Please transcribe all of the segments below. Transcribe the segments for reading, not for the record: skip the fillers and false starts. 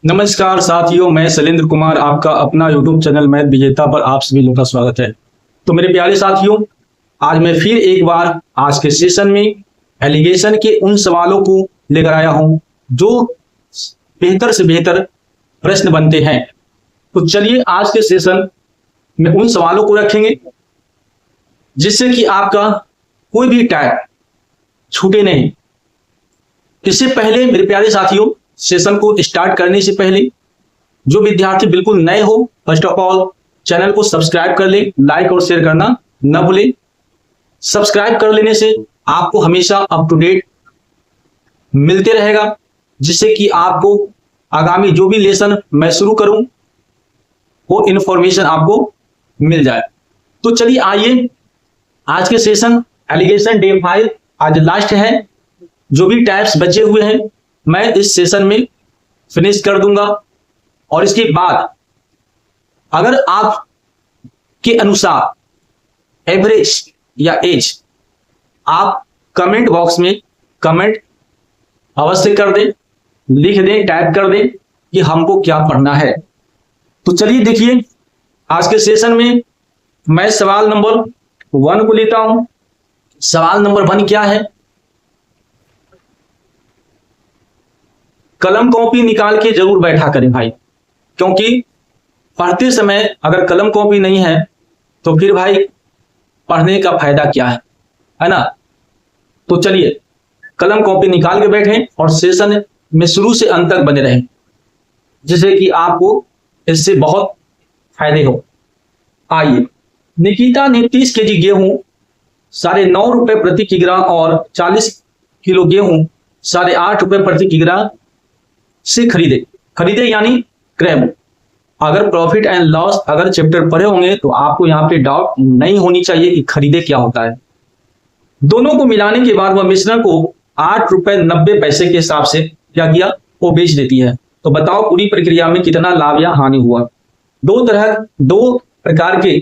नमस्कार साथियों, मैं शैलेंद्र कुमार आपका अपना यूट्यूब चैनल मैथ विजेता पर आप सभी लोगों का स्वागत है। तो मेरे प्यारे साथियों, आज मैं फिर एक बार आज के सेशन में एलिगेशन के उन सवालों को लेकर आया हूं जो बेहतर से बेहतर प्रश्न बनते हैं। तो चलिए आज के सेशन में उन सवालों को रखेंगे जिससे कि आपका कोई भी टाइप छूटे नहीं। इससे पहले मेरे प्यारे साथियों, सेशन को स्टार्ट करने से पहले जो विद्यार्थी बिल्कुल नए हो, फर्स्ट ऑफ ऑल चैनल को सब्सक्राइब कर ले, लाइक और शेयर करना न भूले। सब्सक्राइब कर लेने से आपको हमेशा अप टू डेट मिलते रहेगा, जिससे कि आपको आगामी जो भी लेसन मैं शुरू करूं वो इंफॉर्मेशन आपको मिल जाए। तो चलिए आइए, आज के सेशन एलिगेशन डे 5 आज लास्ट है। जो भी टाइप्स बचे हुए हैं मैं इस सेशन में फिनिश कर दूंगा, और इसके बाद अगर आप के अनुसार एवरेज या एज आप कमेंट बॉक्स में कमेंट अवश्य कर दें, लिख दें, टाइप कर दें कि हमको क्या पढ़ना है। तो चलिए देखिए, आज के सेशन में मैं सवाल नंबर 1 को लेता हूं। सवाल नंबर 1 क्या है? कलम कॉपी निकाल के जरूर बैठा करें भाई, क्योंकि पढ़ते समय अगर कलम कॉपी नहीं है तो फिर भाई पढ़ने का फायदा क्या है ना। तो चलिए कलम कॉपी निकाल के बैठें और सेशन में शुरू से अंत तक बने रहें, जिससे कि आपको इससे बहुत फायदे हो। आइए, निकिता ने 30 केजी गेहूं 9.5 रुपए प्रति किलोग्राम और 40 किलो गेहूं 8.5 रुपए प्रति किलोग्राम से खरीदे यानी क्रय। अगर प्रॉफिट एंड लॉस अगर चैप्टर पढ़े होंगे तो आपको यहाँ पे डाउट नहीं होनी चाहिए कि खरीदे क्या होता है। दोनों को मिलाने के बाद वह मिश्रण को 8 रुपए 90 पैसे के हिसाब से क्या किया, वो बेच देती है। तो बताओ पूरी प्रक्रिया में कितना लाभ या हानि हुआ। दो प्रकार के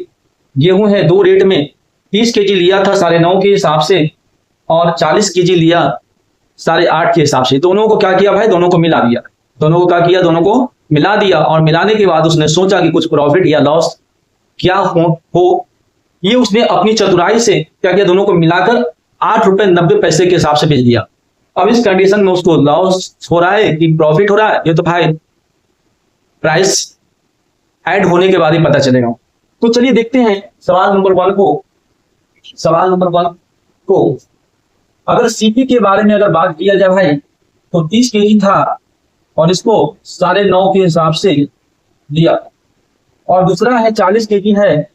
गेहूं है, 2 रेट में 30 केजी लिया था 9.5 के हिसाब से और 40 केजी लिया 8.5 के हिसाब से। दोनों को क्या किया भाई, दोनों को मिला दिया। दोनों को क्या किया, दोनों को मिला दिया, और मिलाने के बाद उसने सोचा कि कुछ प्रॉफिट या लॉस क्या हो। ये उसने अपनी चतुराई से क्या किया, दोनों को मिलाकर 8 रुपए 90 पैसे के हिसाब से बेच दिया। अब इस कंडीशन में उसको लॉस हो रहा है कि प्रॉफिट हो रहा है, ये तो भाई प्राइस ऐड होने के बाद ही पता चलेगा। तो चलिए देखते हैं सवाल नंबर 1 को। सवाल नंबर 1 को अगर सीपी के बारे में अगर बात किया जाए भाई, तो 30 केजी था और इसको 9.5 के हिसाब से दिया, और दूसरा है 40 केजी है,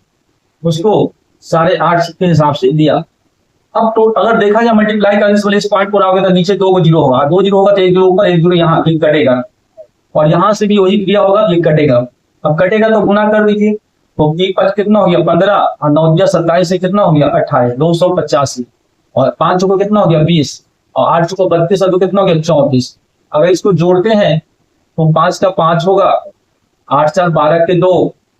उसको 8.5 के हिसाब से दिया। अब तो अगर देखा जाए मल्टीप्लाई करने से इस पॉइंट पर आओगे तो नीचे 2 जीरो होगा, 2 जीरो होगा तो 1 जीरो होगा, 1 जीरो यहाँ कटेगा, और यहाँ से भी वही क्रिया होगा, ये कटेगा। अब कटेगा तो गुना कर दीजिए, तो 5 कितना हो गया 15, और 9 27 से कितना हो गया 28, 285, और 5 को कितना हो गया 20, और 8 को 32, और कितना हो गया 34। अगर इसको जोड़ते हैं तो 5 का 5 होगा, 8 4 12 के 2,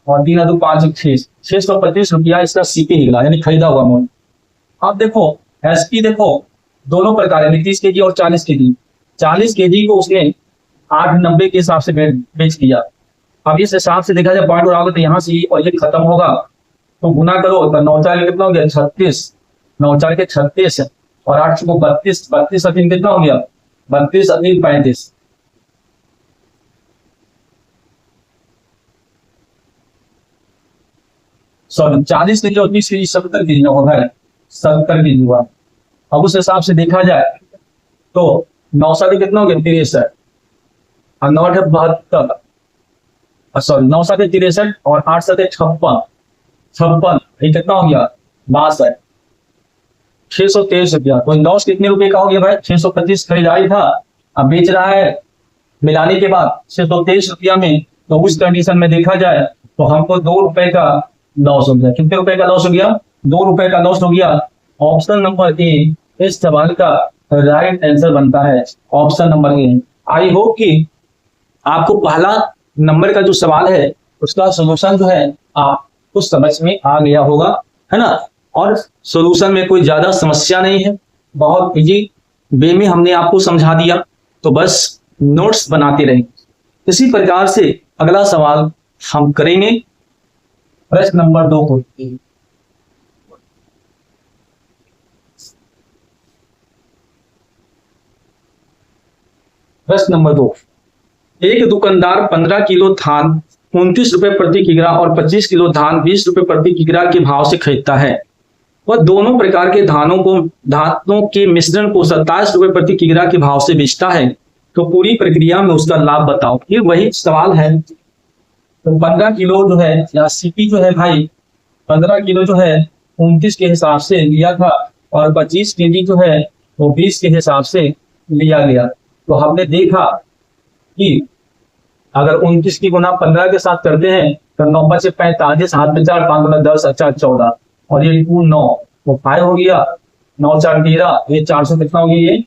और 3 2 5 6, 625 रुपया इसका सीपी निकला, यानी खरीदा हुआ अमाउंट। अब देखो एसपी, देखो दोनों प्रकार है, 30 केजी और 40 केजी। 40 केजी को उसने 8.90 के हिसाब से बेच दिया। अब इस हिसाब से देखा जाए पॉइंट और आगे तो यहाँ से और ये खत्म होगा, तो गुना करो तो 9 4 कितना हो गया 36, 9 4 के 36, और 8 को 32, 32 3 कितना हो गया 32 और 3 35। सॉरी 40 केजी और 20 केजी 70 केजी होगा, 70 केजी हुआ। अब उस हिसाब से देखा जाए तो 9 7 कितना हो गया 63, और 9 8 72, सॉरी 9 7 63, और 8 7 56, ये कितना हो गया 62, 623 रुपया। तो लॉस कितने रुपए का हो गया भाई, 625 खरीदारी था, अब बेच रहा है मिलाने के बाद 623 रुपया में। तो उस कंडीशन में देखा जाए तो हमको 2 रुपए का लॉस हो गया। कितने रुपए का लॉस हो गया, 2 रुपए का लॉस हो गया। ऑप्शन नंबर ए इस सवाल का राइट आंसर बनता है, option number A. I hope कि आपको पहला नंबर का जो सवाल है उसका सोल्यूशन जो है आपको समझ में आ गया होगा, है ना। और सॉल्यूशन में कोई ज्यादा समस्या नहीं है, बहुत इजी वे में हमने आपको समझा दिया। तो बस नोट्स बनाते रहें, इसी प्रकार से अगला सवाल हम करेंगे प्रश्न नंबर 2 को। प्रश्न नंबर 2, एक दुकानदार 15 किलो धान 29 रुपए प्रति किग्रा और 25 किलो धान 20 रुपए प्रति किग्रा के भाव से खरीदता है। वह दोनों प्रकार के धानों के मिश्रण को 27 रुपए प्रति किग्रा के भाव से बेचता है, तो पूरी प्रक्रिया में उसका लाभ बताओ। ये वही सवाल है। तो 15 किलो जो है या सीपी जो है भाई 15 किलो जो है 29 के हिसाब से लिया था और 25 केजी जो है वो 20 के हिसाब से लिया गया। तो हमने देखा कि अगर 29 की गुना 15 के साथ करते हैं तो 9 5 45, हाथ में 4, 5 गुना 10, 14 और ये 2 9 तो 5 हो गया, 9 4 13, ये 400 कितना हो गया, ये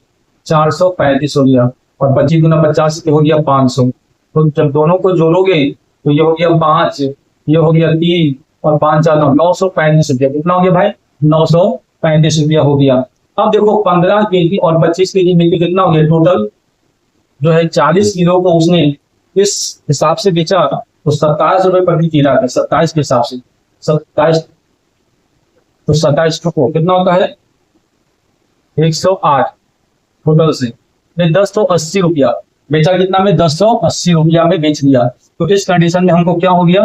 435 हो गया और 25 गुना 50 हो गया 500। तो जब दोनों को जोड़ोगे तो ये हो गया 5, ये हो गया 3 और 5 4 935 रुपया। कितना हो गया भाई, 935 रुपया हो गया। अब देखो 15 केजी और 25 केजी मिलकर कितना हो गया, टोटल जो है 40 किलो को उसने इस हिसाब से बेचा तो 27 रुपए प्रति किग्रा है। 27 के हिसाब से 27 तो 27 को कितना होता है 108 टोटल से 1080 रुपया बेचा। कितना में 1080 रुपया में बेच दिया। तो इस कंडीशन में हमको क्या हो गया,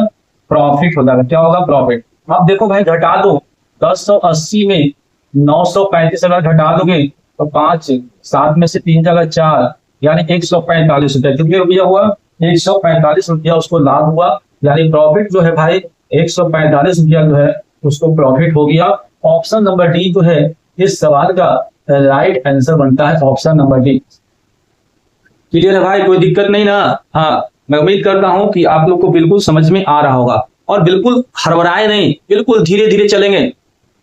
प्रॉफिट हो जाएगा। क्या होगा, प्रॉफिट। अब देखो भाई घटा दो, 1080 में 935 अगर घटा दोगे तो 5, 7 में से 3 जगह 4 यानी 145 रुपया। कितने रुपया हुआ, 145 रुपया उसको लाभ हुआ, यानी प्रॉफिट जो है भाई 145 रुपया जो है उसको प्रॉफिट हो गया। ऑप्शन नंबर डी जो है इस सवाल का राइट आंसर बनता है, ऑप्शन नंबर डी। क्लियर है भाई, कोई दिक्कत नहीं ना। हाँ, मैं उम्मीद करता हूं कि आप लोग को बिल्कुल समझ में आ रहा होगा और बिल्कुल हड़बड़ाए नहीं, बिल्कुल धीरे धीरे चलेंगे।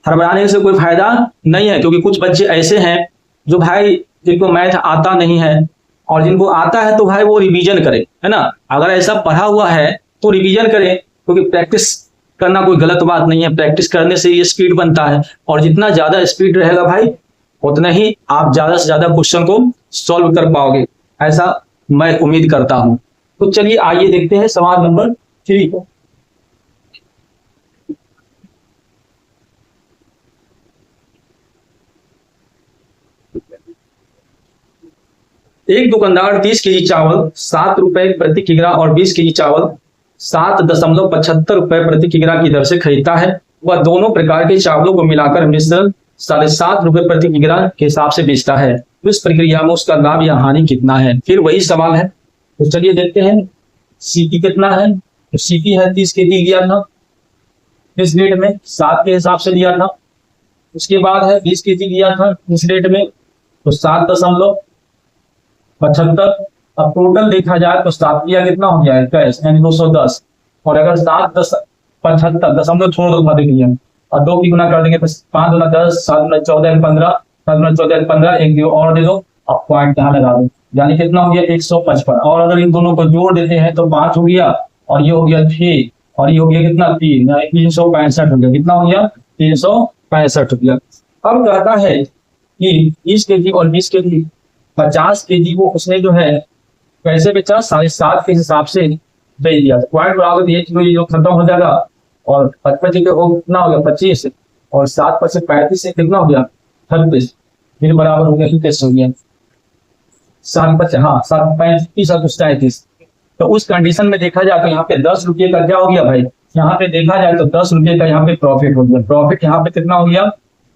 हड़बड़ाने से कोई फायदा नहीं है, क्योंकि कुछ बच्चे ऐसे हैं जो भाई जिनको मैथ आता नहीं है और जिनको आता है तो भाई वो रिवीजन करे, है ना। अगर ऐसा पढ़ा हुआ है तो रिवीजन करे, क्योंकि प्रैक्टिस करना कोई गलत बात नहीं है। प्रैक्टिस करने से ये स्पीड बनता है और जितना ज्यादा स्पीड रहेगा भाई उतना ही आप ज्यादा से ज्यादा क्वेश्चन को सॉल्व कर पाओगे, ऐसा मैं उम्मीद करता हूं। तो चलिए आइए देखते हैं सवाल नंबर 3 को। एक दुकानदार 30 केजी चावल 7 रुपए प्रति किग्रा और 20 केजी चावल 7.75 रुपए प्रति किग्रा की दर से खरीदता है। वह दोनों प्रकार के चावलों को मिलाकर मिश्रण 7.5 रुपए प्रति किग्रा के हिसाब से बेचता है। तो इस प्रक्रिया में उसका लाभ या हानि कितना है। फिर वही सवाल है, तो चलिए देखते हैं सीपी कितना है। तो सीपी है 30 केजी लिया था इस रेट में, 7 के हिसाब से लिया था। उसके बाद है 20 केजी लिया था इस रेट में, तो 7.75। अब टोटल देखा जाए तो 7 लिया कितना हो गया है, 210। और अगर 7.75 दशमलव छोड़ दो देखिए और 2 की गुना कर देंगे तो 5 गुना 10, 7 गुना 14 15, 7 गुना 14 15, एक दो और दे दो, अब पॉइंट यहाँ लगा दो, यानी कितना हो गया 155। और अगर इन दोनों को जोड़ देते हैं तो 5 हो गया और ये हो गया 6 और ये हो गया कितना 3, यानी 365 हो गया। कितना हो गया 365 रुपया। अब कहता है कि 20 केजी और 20 केजी 50 केजी को उसने जो है कैसे बेचा, 7.5 के हिसाब से बेच दिया। पॉइंट बराबर ये जो खत्म हो जाएगा और 55 कितना हो गया 25 और 7 5 35 से कितना हो गया 36, फिर बराबर हो गया 21 हो गया 7 5 हाँ 7 35 और 37। तो उस कंडीशन में देखा जाए तो यहाँ पे 10 रुपये का क्या हो गया भाई, यहाँ पे देखा जाए तो 10 रुपये का यहाँ पे प्रॉफिट हो गया। प्रॉफिट यहाँ पे कितना हो गया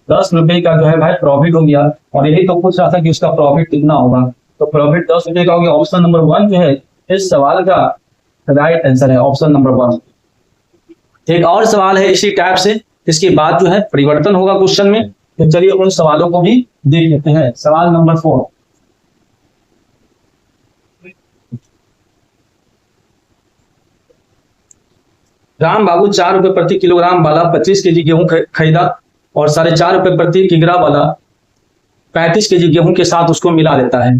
10 रुपये का जो है भाई प्रॉफिट हो गया। और यही तो पूछ रहा था कि उसका प्रॉफिट कितना होगा, तो प्रॉफिट 10 रुपये का हो गया। ऑप्शन नंबर 1 जो है इस सवाल का राइट आंसर है, ऑप्शन नंबर 1। एक और सवाल है इसी टाइप से, इसके बाद जो है परिवर्तन होगा क्वेश्चन में। तो चलिए उन सवालों को भी देख लेते हैं। सवाल नंबर 4, राम बाबू 4 रुपए प्रति किलोग्राम वाला 25 केजी गेहूं खरीदा और 4.5 रुपए प्रति किग्रा वाला 35 केजी गेहूं के साथ उसको मिला देता है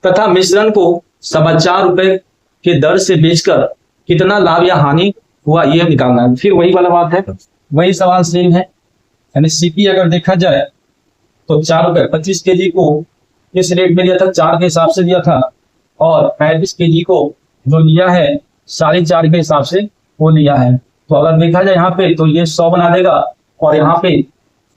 तथा मिश्रण को 4.25 रुपए के दर से बेचकर कितना लाभ या हानि हुआ यह निकालना है। फिर वही वाला बात है, वही सवाल सेम है। यानी सीपी अगर देखा जाए तो 4 रुपए 25 केजी को इस रेट में लिया था, 4 के हिसाब से दिया था और 35 केजी को जो लिया है 4.5 के हिसाब से वो लिया है। तो अगर देखा जाए यहाँ पे तो ये 100 बना देगा, और यहाँ पे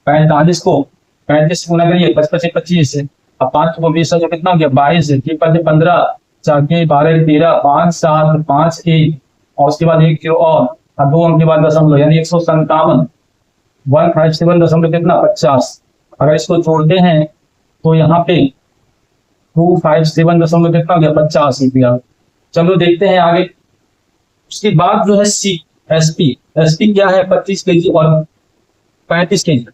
45 को 35 गुना करिए 55 25 से, अब 5 को 20 जो कितना हो गया 22 है, 15 4 के 12 13 5 7 5 1 और उसके बाद 1 और 2 अंक के बाद दशमलव यानी 157 157 दशमलव कितना 50। अगर इसको जोड़ते हैं तो यहाँ पे 257 दशमलव कितना हो गया 50 रुपया। चलो देखते हैं आगे। उसके बाद जो है सी एसपी, एसपी क्या है 25 केजी और 35 केजी,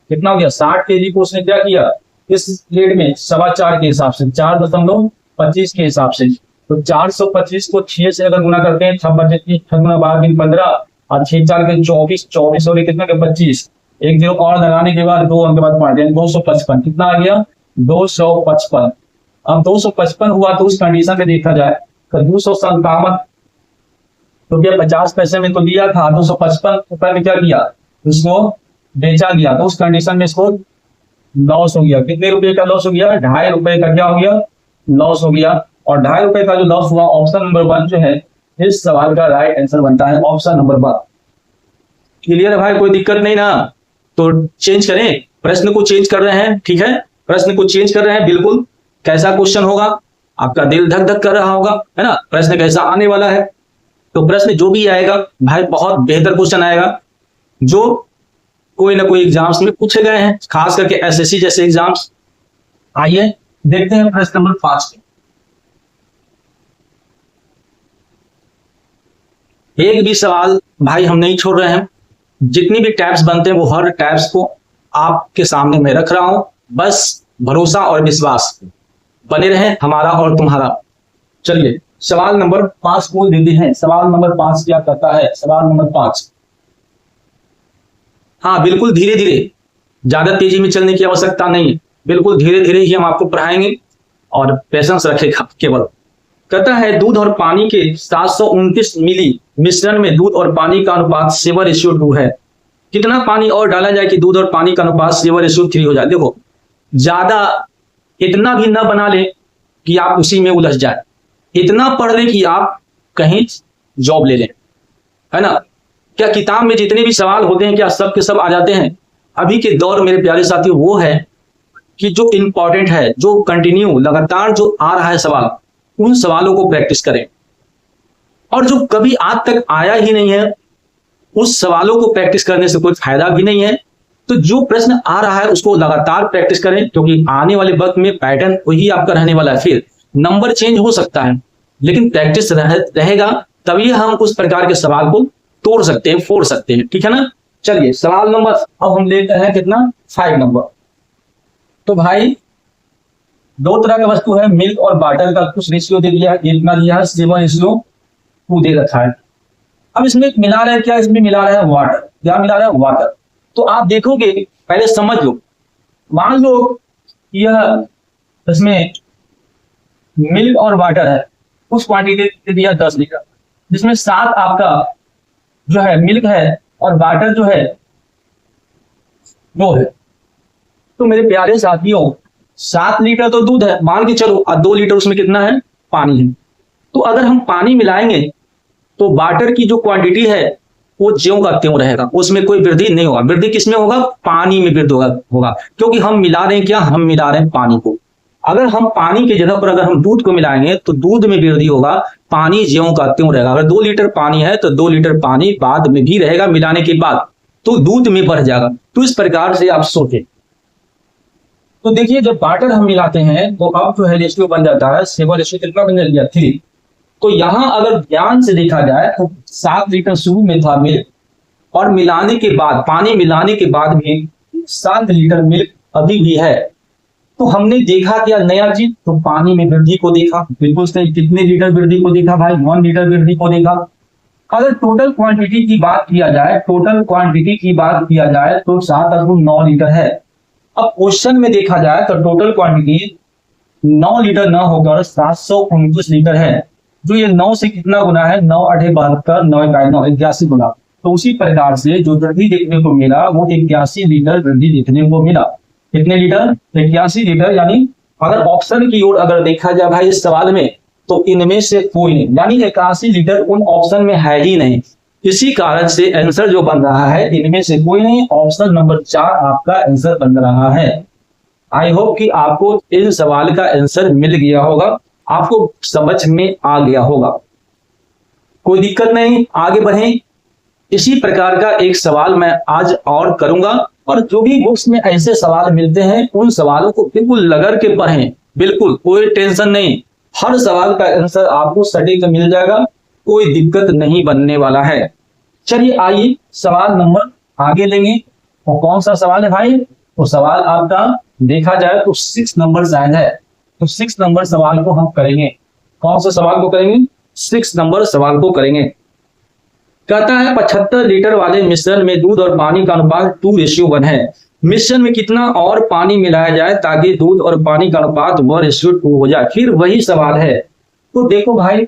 कितना हो गया 60 केजी को उसने क्या किया इस रेट में 4.25 के हिसाब से 4.25 के हिसाब से। तो 425 को 6 से अगर गुना करते हैं 15 और 6 4 के 24 24 और कितना 25, 1 0 और लगाने के बाद 2 अंक के बाद पढ़ते हैं 255, कितना आ गया 255। अब 255 हुआ तो उस कंडीशन में देखा जाए तो 257 रुपया 50 पैसे में तो दिया था, 255 रुपए में क्या किया उसको बेचा गया, तो उस कंडीशन में इसको लॉस हो गया। कितने रुपए का लॉस हो गया 2.5 रुपए का क्या हो गया लॉस हो गया। और 2.5 रुपए का जो लॉस हुआ ऑप्शन नंबर 1 जो है इस सवाल का राइट आंसर बनता है ऑप्शन नंबर 1। क्लियर है भाई, कोई दिक्कत नहीं ना। तो चेंज करें, प्रश्न को चेंज कर रहे हैं, ठीक है प्रश्न को चेंज कर रहे हैं बिल्कुल। कैसा क्वेश्चन होगा आपका दिल धक धक कर रहा होगा, है ना, प्रश्न कैसा आने वाला है। तो प्रश्न जो भी आएगा भाई बहुत बेहतर क्वेश्चन आएगा जो कोई ना कोई एग्जाम्स में पूछे गए हैं, खास करके एसएससी जैसे एग्जाम्स। आइए देखते हैं प्रश्न नंबर 5 एक भी सवाल भाई हम नहीं छोड़ रहे हैं, जितनी भी टैब्स बनते हैं वो हर टैब्स को आपके सामने मैं रख रहा हूं, बस भरोसा और विश्वास बने रहे हमारा और तुम्हारा। चलिए सवाल नंबर 5 बोल देते हैं। सवाल नंबर 5 क्या कहता है, सवाल नंबर 5, हाँ बिल्कुल धीरे धीरे, ज्यादा तेजी में चलने की आवश्यकता नहीं है, बिल्कुल धीरे धीरे ही हम आपको पढ़ाएंगे और पेशेंस रखेगा केवल। कहता है दूध और पानी के 729 मिली मिश्रण में दूध और पानी का अनुपात 7:2 है। कितना पानी और डाला जाए कि दूध और पानी का अनुपात 7:3 हो जाए। देखो ज्यादा इतना भी ना बना ले कि आप उसी में उलझ जाए, इतना पढ़ ले कि आप कहीं जॉब ले लें, है ना। क्या किताब में जितने भी सवाल होते हैं क्या सब के सब आ जाते हैं? अभी के दौर मेरे प्यारे साथी वो है कि जो इंपॉर्टेंट है, जो कंटिन्यू लगातार जो आ रहा है सवाल, उन सवालों को प्रैक्टिस करें। और जो कभी आज तक आया ही नहीं है उस सवालों को प्रैक्टिस करने से कोई फायदा भी नहीं है। तो जो प्रश्न आ रहा है उसको लगातार प्रैक्टिस करें, क्योंकि आने वाले वक्त में पैटर्न वही आपका रहने वाला है। फिर नंबर चेंज हो सकता है लेकिन प्रैक्टिस रहेगा तभी हम उस प्रकार के सवाल को तोड़ सकते हैं, फोड़ सकते हैं, ठीक है ना। चलिए सवाल नंबर अब हम लेते हैं कितना 5 नंबर। तो भाई दो तरह का वस्तु है, मिल्क और वाटर का कुछ रेशियो दे दिया है, कितना दिया है 7:2 दे रखा है। अब इसमें मिला रहा है क्या, इसमें मिला रहा है वाटर। क्या मिला रहा है वाटर। तो आप देखोगे पहले समझ लो, मान लो यह इसमें मिल्क और वाटर है, उस क्वांटिटी दे दिया 10 लीटर, जिसमें 7 आपका जो है मिल्क है और वाटर जो है 2 है। तो मेरे प्यारे साथियों 7 लीटर तो दूध है मान के चलो, और 2 लीटर उसमें कितना है पानी है। तो अगर हम पानी मिलाएंगे तो वाटर की जो क्वांटिटी है वो ज्यों का त्यों रहेगा, उसमें कोई वृद्धि नहीं होगा। वृद्धि किसमें होगा, पानी में वृद्धि होगा, क्योंकि हम मिला रहे हैं क्या, हम मिला रहे हैं पानी को। अगर हम पानी की जगह पर अगर हम दूध को मिलाएंगे तो दूध में वृद्धि होगा, पानी ज्यों का त्यों रहेगा। अगर 2 लीटर पानी है तो 2 लीटर पानी बाद में भी रहेगा मिलाने के बाद, तो दूध में बढ़ जाएगा। तो इस प्रकार से आप सोचें। तो देखिए जब वाटर हम मिलाते हैं तो अब जो है रेशियो बन जाता है 7:3 कितना बन गया 3। तो यहां अगर ध्यान से देखा जाए तो 7 लीटर शुरू में था मिल्क, और मिलाने के बाद पानी मिलाने के बाद भी 7 लीटर मिल्क अभी भी है। तो हमने देखा क्या नया चीज, तो पानी में वृद्धि को देखा, बिल्कुल सही। कितने लीटर वृद्धि को देखा भाई, 1 लीटर वृद्धि को देखा। अगर टोटल क्वांटिटी की बात किया जाए, टोटल क्वांटिटी की बात किया जाए तो 7.9 लीटर है। अब क्वेश्चन में देखा जाए तो टोटल क्वांटिटी 9 लीटर न होकर 729 लीटर है। जो ये 9 से कितना गुना है, 9 8 72 9 9 81 गुना। तो उसी प्रकार से जो वृद्धि देखने को मिला वो 81 लीटर वृद्धि देखने को मिला। कितने लीटर, 81 लीटर। यानी अगर ऑप्शन की ओर अगर देखा जाए भाई इस सवाल में, तो इनमें से कोई नहीं, यानी 81 लीटर उन ऑप्शन में है ही नहीं। इसी कारण से आंसर जो बन रहा है इनमें से कोई नहीं, ऑप्शन नंबर 4 आपका आंसर बन रहा है। आई होप कि आपको इन सवाल का आंसर मिल गया होगा, आपको समझ में आ गया होगा। कोई दिक्कत नहीं, आगे बढ़ें। इसी प्रकार का एक सवाल मैं आज और करूंगा, और जो भी बुक्स में ऐसे सवाल मिलते हैं उन सवालों को बिल्कुल लगड़ के पढ़ें, बिल्कुल कोई टेंशन नहीं। हर सवाल का आंसर आपको सटीक मिल जाएगा, कोई दिक्कत नहीं बनने वाला है। चलिए आइए सवाल नंबर आगे लेंगे। और कौन सा सवाल है भाई? तो सवाल आपका देखा जाए तो 6 नंबर शायद है, तो 6 नंबर सवाल को हम करेंगे। कौन सा सवाल को करेंगे? 6 नंबर सवाल को करेंगे। कहता है 75 लीटर वाले मिश्रण में दूध और पानी का अनुपात 2:1 है। मिश्रण में कितना और पानी मिलाया जाए ताकि दूध और पानी का अनुपात 1:2 हो जाए। फिर वही सवाल है। तो देखो भाई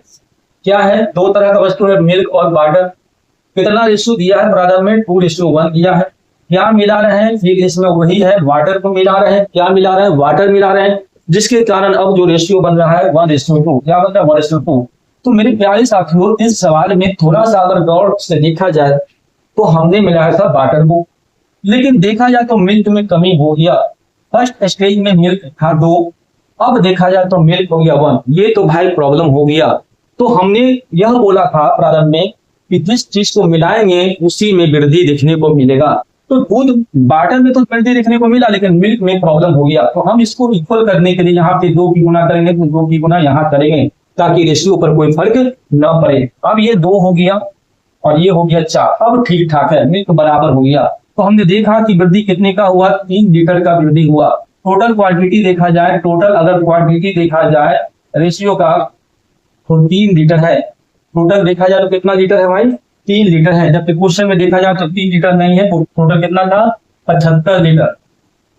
क्या है, दो तरह का वस्तु है, मिल्क और वाटर। कितना रेशियो दिया है ब्रदर में? 2:1 दिया है। क्या मिला रहे हैं? फिर इसमें वही है, वाटर को मिला रहे हैं। क्या मिला रहे हैं? वाटर मिला रहे हैं, जिसके कारण अब जो रेशियो बन रहा है 1:2। क्या बनता है? 1:2। तो मेरे प्यारे साथियों, इस सवाल में थोड़ा सा अगर गौर से देखा जाए तो हमने मिलाया था वाटर को, लेकिन देखा जाए तो मिल्क में कमी हो गया। फर्स्ट स्टेज में मिल्क था 2, अब देखा जाए तो मिल्क हो गया 1। ये तो भाई प्रॉब्लम हो गया। तो हमने यह बोला था प्रारंभ में कि जिस चीज को मिलाएंगे उसी में वृद्धि देखने को मिलेगा। तो दूध वाटर में तो वृद्धि देखने को मिला, लेकिन मिल्क में प्रॉब्लम हो गया। तो हम इसको इक्वल करने के लिए यहाँ पे 2 की गुना करेंगे, तो 2 की गुना यहाँ करेंगे ताकि रेशियो पर कोई फर्क न पड़े। अब ये 2 हो गया और ये हो गया 4, अब ठीक ठाक है, मिल्क बराबर हो गया। तो हमने देखा कि वृद्धि कितने का हुआ? 3 लीटर का वृद्धि हुआ। टोटल क्वांटिटी देखा जाए, टोटल अगर क्वांटिटी देखा जाए रेशियो का तो 3 लीटर है। टोटल देखा जाए तो कितना लीटर है भाई? 3 लीटर है। जबकि क्वेश्चन में देखा जाए तो 3 लीटर नहीं है, टोटल कितना था? 75 लीटर।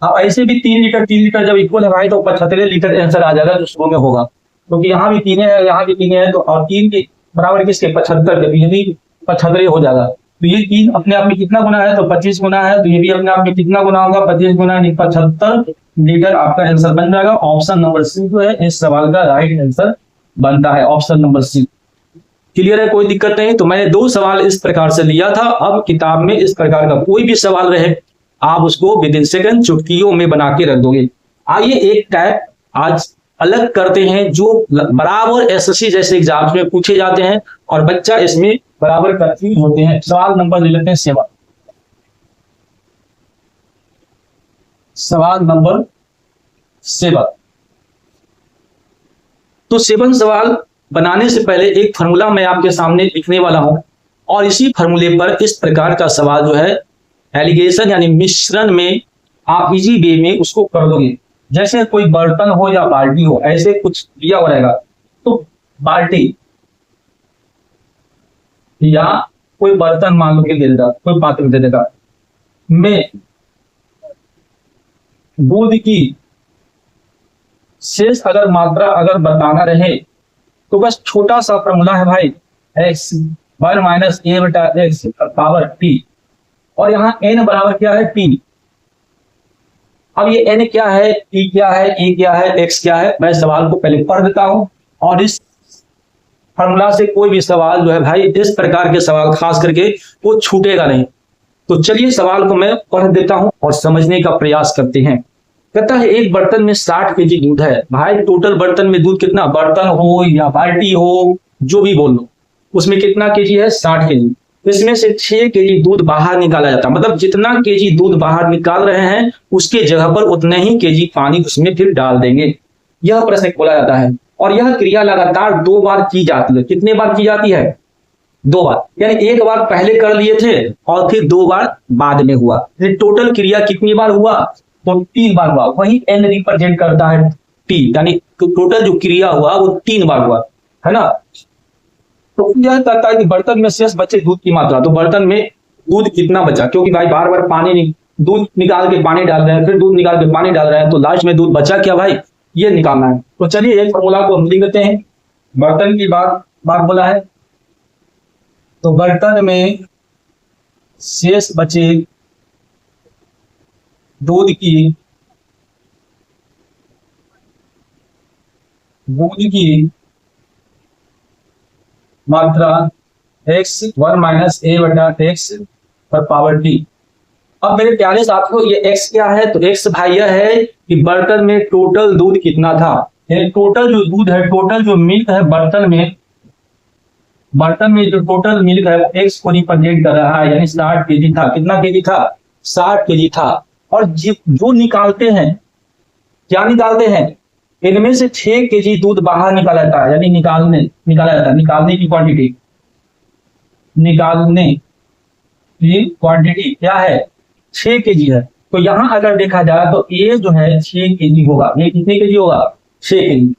अब ऐसे भी 3 लीटर जब इक्वल है भाई तो 75 लीटर आंसर आ जाएगा जो शुरू में होगा, क्योंकि यहाँ भी 3 है, यहाँ भी 3 है, तो और 3 के बराबर किसके? 75 के, ये भी 75 हो जाएगा। तो ये 3 अपने आप में कितना गुना है? तो 25 गुना है। तो ये भी अपने आप में कितना गुना होगा? 25 गुना, 75 लीटर आपका आंसर बन जाएगा। ऑप्शन नंबर सी जो है इस सवाल का राइट आंसर बनता है, ऑप्शन नंबर सी। क्लियर है? कोई दिक्कत नहीं। तो मैंने 2 सवाल इस प्रकार से लिया था। अब किताब में इस प्रकार का कोई भी सवाल रहे आप उसको विद इन सेकंड चुटकियों में बना के रख दोगे। आइए एक टाइप आज अलग करते हैं जो बराबर एसएससी जैसे एग्जाम्स में पूछे जाते हैं और बच्चा इसमें बराबर कंफ्यूज होते हैं। सवाल नंबर ले लेते हैं 7। सवाल नंबर 7। तो 7 सवाल बनाने से पहले एक फॉर्मूला मैं आपके सामने लिखने वाला हूं, और इसी फॉर्मूले पर इस प्रकार का सवाल जो है एलिगेशन यानी मिश्रण में आप इजी वे में उसको कर दोगे। जैसे कोई बर्तन हो या बाल्टी हो, ऐसे कुछ दिया हो रहेगा, तो बाल्टी या कोई बर्तन मान लो के दे देगा, कोई पात्र दे देगा, में दूध की शेष अगर मात्रा अगर बताना रहे तो बस छोटा सा फॉर्मूला है भाई, x1 - a/x पावर t, और यहाँ n बराबर क्या है? t। अब ये n क्या है, t क्या है, a क्या है, x क्या है? मैं सवाल को पहले पढ़ देता हूं, और इस फॉर्मूला से कोई भी सवाल जो है भाई, इस प्रकार के सवाल खास करके वो छूटेगा नहीं। तो चलिए सवाल को मैं पढ़ देता हूं और समझने का प्रयास करते हैं। कहता है एक बर्तन में 60 केजी दूध है। भाई टोटल बर्तन में दूध कितना? बर्तन हो या बाल्टी हो, जो भी बोल लो, उसमें कितना केजी है? 60 केजी। इसमें से 6 केजी दूध बाहर निकाला जाता है, मतलब जितना केजी दूध बाहर निकाल रहे हैं उसके जगह पर उतना ही केजी पानी उसमें फिर डाल देंगे। यह प्रश्न बोला जाता है, और यह क्रिया लगातार 2 बार की जाती है। कितने बार की जाती है? 2 बार, यानी एक बार पहले कर लिए थे और फिर 2 बार बाद में हुआ। टोटल क्रिया कितनी बार हुआ? तो 3 बार हुआ। वही n रिप्रेजेंट करता है t, यानी टोटल जो क्रिया हुआ वो 3 बार हुआ, है ना। तो यह कहता है कि बर्तन में शेष बचे दूध की मात्रा। तो बर्तन में दूध कितना बचा, क्योंकि भाई बार बार दूध निकाल के पानी डाल रहे हैं, फिर दूध निकाल के पानी डाल रहे हैं, तो लास्ट में दूध बचा क्या भाई, ये निकालना है। तो चलिए एक फॉर्मूला को हम लिख देते हैं। बर्तन की बात बोला है, तो बर्तन में शेष बचे दूध की मात्रा x 1 माइनस a बटा x पर पावर t। अब मेरे प्यारे साथियों ये x क्या है, तो x भाई यह है कि बर्तन में टोटल दूध कितना था। टोटल जो दूध है, टोटल जो मिल्क है बर्तन में जो टोटल मिल्क है वो x को रिप्रेजेंट कर रहा है, यानी 60 केजी था। कितना केजी था? 60 केजी था। और जो निकालते हैं, क्या निकालते हैं, इनमें से 6 केजी दूध बाहर निकाला जाता है, यानी निकाला जाता है। निकालने की क्वांटिटी क्या है? 6 केजी है। तो यहां अगर देखा जाए तो ए जो है 6 केजी होगा। ये कितने केजी होगा? 6 केजी।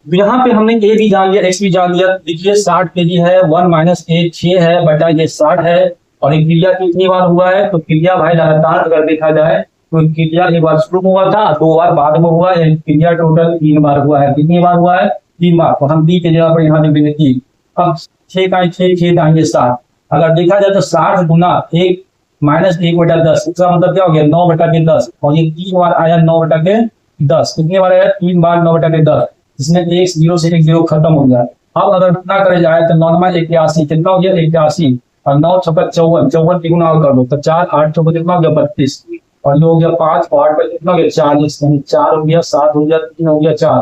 तो यहाँ पे हमने ए भी जान लिया, एक्स भी जान लिया। देखिए 60 केजी है, 1 माइनस ए 6 है बटा ये 60 है। और ये क्रिया कितनी बार हुआ है? तो क्रिया भाई लगातार अगर देखा जाए तो क्रिया एक बार शुरू हुआ था, 2 बार बाद में हुआ है। क्रिया टोटल 3 बार हुआ है। कितनी बार हुआ है? 3 बार। तो हम डी के जगह पर यहाँ लिख देंगे 3। अब 6 का 6 आएंगे 60। अगर देखा जाए तो 60 गुना 1 माइनस 1 बटा 10, इसका मतलब क्या हो गया? 9 बटा के 10। और ये 3 बार आया 9 बटा के 10। कितने बार आया? 3 बार 9 बटा के 10। इसमें 1 0 से 1 0 खत्म हो गया। अब अगर गुना करे जाए तो 9 में 81, कितना हो गया? 81। और 9 छक्का 54, 54 की गुना कर दो तो 4 8 छक्का कितना हो गया? 32। और ये हो गया 5 और 8 पर कितना हो गया? 40। 4 हो गया, 7 हो गया, 3 हो गया 4।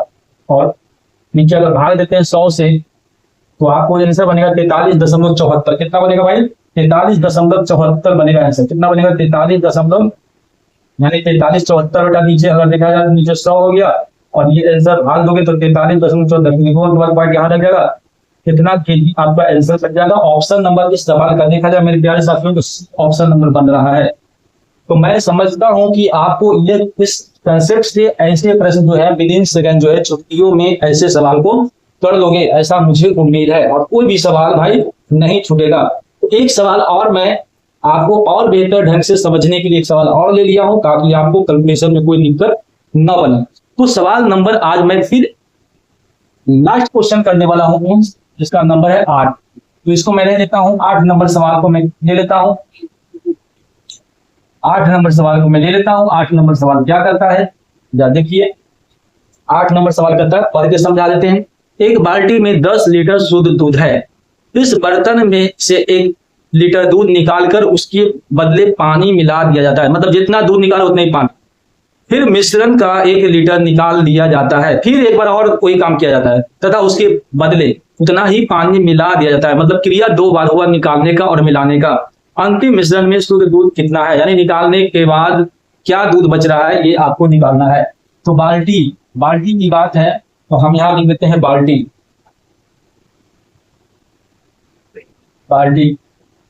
और नीचे अगर भाग देते हैं 100 से तो आपको आंसर बनेगा 43.74। कितना बनेगा भाई? 43.74 बनेगा आंसर। कितना बनेगा? 43 यानी 43.74 बटा नीचे अगर देखा जाए तो नीचे 100 हो गया। और ये आंसर भाग दोगे तो 43.74 यहाँ लग जाएगा। कितना केजी आपका आंसर लग जाएगा। ऑप्शन नंबर इस सवाल का देखा जाए मेरे प्यारे साथियों तो ऑप्शन नंबर बन रहा है। तो मैं समझता हूं कि आपको ये इस कंसेप्ट से ऐसे प्रश्न जो है विद इन सेकंड जो है छुट्टियों में ऐसे सवाल को कर लोगे, ऐसा मुझे उम्मीद है। और कोई भी सवाल भाई नहीं छूटेगा। तो एक सवाल और मैं आपको और बेहतर ढंग से समझने के लिए एक सवाल और ले लिया हूं ताकि आपको कैलकुलेशन में कोई दिक्कत न बने। तो सवाल नंबर आज मैं फिर लास्ट क्वेश्चन करने वाला हूं जिसका नंबर है 8। तो इसको मैं ले लेता हूं, 8 नंबर सवाल को मैं ले लेता हूं। 8 नंबर सवाल को मैं ले लेता हूं। 8 नंबर सवाल क्या करता है, देखिए 8 नंबर सवाल करता है, पढ़ के समझा देते हैं। एक बाल्टी में 10 लीटर शुद्ध दूध है। इस बर्तन में से 1 लीटर दूध निकालकर उसके बदले पानी मिला दिया जाता है। मतलब जितना दूध निकालो उतना ही पानी। फिर मिश्रण का 1 लीटर निकाल दिया जाता है। फिर एक बार और कोई काम किया जाता है तथा उसके बदले उतना ही पानी मिला दिया जाता है। मतलब क्रिया 2 बार हुआ, निकालने का और मिलाने का। अंतिम मिश्रण में शुद्ध दूध कितना है, यानी निकालने के बाद क्या दूध बच रहा है ये आपको निकालना है। तो बाल्टी की बात है तो हम यहां लिख देते हैं बाल्टी।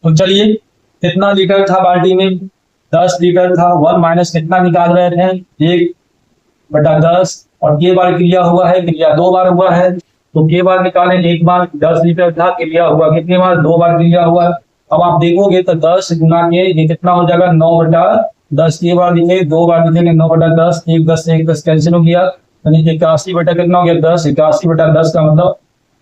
तो चलिए कितना लीटर था बाल्टी में? 10 लीटर था। 1 माइनस कितना निकाल रहे थे? 1 बटा 10। और के बार क्रिया हुआ है? क्रिया 2 बार हुआ है। तो के बार निकालें, 1 बार 10 लीटर था, क्रिया हुआ कितनी बार? 2 बार क्रिया हुआ। अब आप देखोगे तो 10 गुना के ये कितना हो जाएगा? 9 बटा 10। के बार लिखेंगे, 2 बार लिखेंगे, 9 बटा 10। 1 10 से 1 10 कैंसिल हो गया। 81 बटा कितना हो गया? 10। 81 बटा 10 का मतलब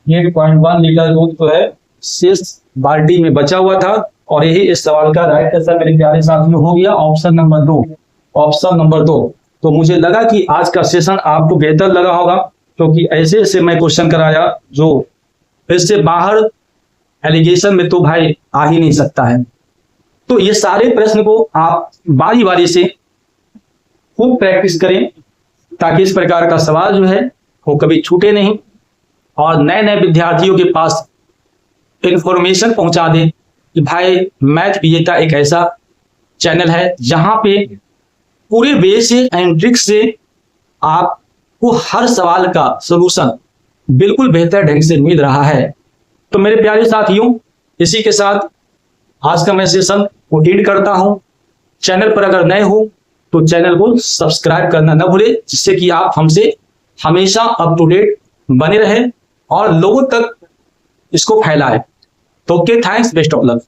8.1 लीटर दूध तो है शेष बाल्टी में बचा हुआ था। और यही इस सवाल का राइट आंसर मेरे प्यारे साथियों हो गया ऑप्शन नंबर 2। Option number 2। तो मुझे लगा कि आज का सेशन आपको बेहतर लगा होगा क्योंकि ऐसे मैं क्वेश्चन कराया जो इससे बाहर एलिगेशन में तो भाई आ ही नहीं सकता है। तो ये सारे प्रश्न को आप बारी बारी से खूब प्रैक्टिस करें ताकि इस प्रकार का सवाल जो है वो कभी छूटे नहीं और नए नए विद्यार्थियों के पास इंफॉर्मेशन पहुंचा दें कि भाई मैथ विजेता एक ऐसा चैनल है जहां पे पूरे वे से एंड ट्रिक से आपको हर सवाल का सलूशन बिल्कुल बेहतर ढंग से मिल रहा है। तो मेरे प्यारे साथियों इसी के साथ आज का मैं सेशन को एंड करता हूं। चैनल पर अगर नए हो तो चैनल को सब्सक्राइब करना न भूले जिससे कि आप हमसे हमेशा अप टू डेट बने रहे और लोगों तक इसको फैलाए। तो okay, thanks, best of luck.